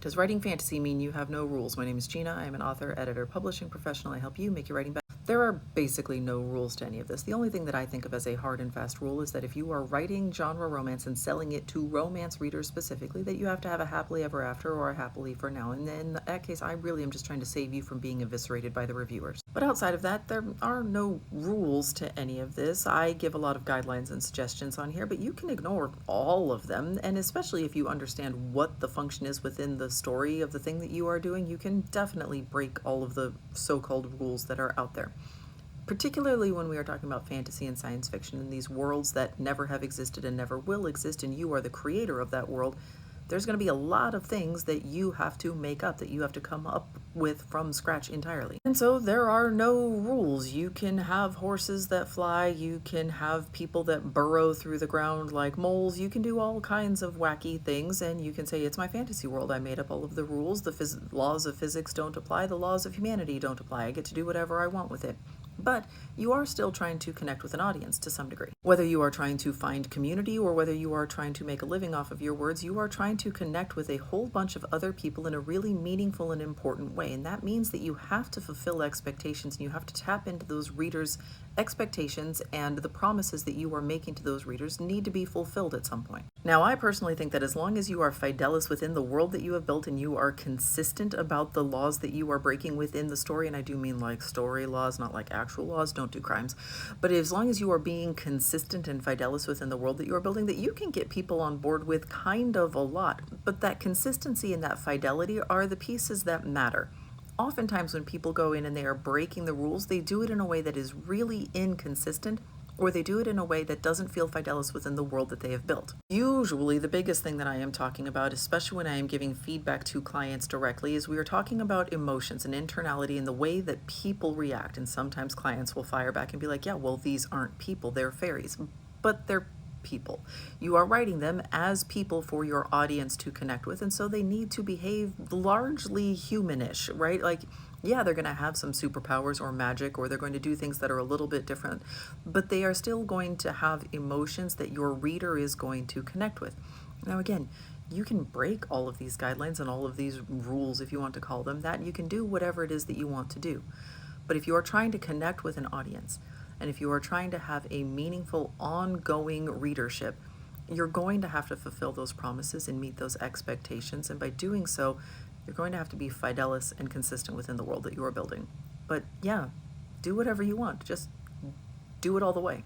Does writing fantasy mean you have no rules? My name is Gina. I am an author, editor, publishing professional. I help you make your writing better. There are basically no rules to any of this. The only thing that I think of as a hard and fast rule is that if you are writing genre romance and selling it to romance readers specifically, that you have to have a happily ever after or a happily for now. And in that case, I really am just trying to save you from being eviscerated by the reviewers. But outside of that, there are no rules to any of this. I give a lot of guidelines and suggestions on here, but you can ignore all of them. And especially if you understand what the function is within the story of the thing that you are doing, you can definitely break all of the so-called rules that are out there. Particularly when we are talking about fantasy and science fiction and these worlds that never have existed and never will exist, and you are the creator of that world, there's going to be a lot of things that you have to make up, that you have to come up with from scratch entirely. And so there are no rules. You can have horses that fly, you can have people that burrow through the ground like moles, you can do all kinds of wacky things, and you can say, it's my fantasy world, I made up all of the rules, the laws of physics don't apply, the laws of humanity don't apply, I get to do whatever I want with it. But you are still trying to connect with an audience to some degree. Whether you are trying to find community or whether you are trying to make a living off of your words, you are trying to connect with a whole bunch of other people in a really meaningful and important way. And that means that you have to fulfill expectations and you have to tap into those readers' expectations, and the promises that you are making to those readers need to be fulfilled at some point. Now, I personally think that as long as you are fidelis within the world that you have built and you are consistent about the laws that you are breaking within the story, and I do mean like story laws, not like actual laws, don't do crimes, but as long as you are being consistent and fidelis within the world that you are building, that you can get people on board with kind of a lot. But that consistency and that fidelity are the pieces that matter. Oftentimes when people go in and they are breaking the rules, they do it in a way that is really inconsistent, or they do it in a way that doesn't feel fidelis within the world that they have built. Usually the biggest thing that I am talking about, especially when I am giving feedback to clients directly, is we are talking about emotions and internality and the way that people react. And sometimes clients will fire back and be like, yeah, well, these aren't people, they're fairies. But they're people. You are writing them as people for your audience to connect with, and so they need to behave largely humanish, right? Like, yeah, they're going to have some superpowers or magic, or they're going to do things that are a little bit different, but they are still going to have emotions that your reader is going to connect with. Now, again, you can break all of these guidelines and all of these rules, if you want to call them that. You can do whatever it is that you want to do. But if you are trying to connect with an audience, and if you are trying to have a meaningful, ongoing readership, you're going to have to fulfill those promises and meet those expectations. And by doing so, you're going to have to be fidelis and consistent within the world that you are building. But yeah, do whatever you want. Just do it all the way.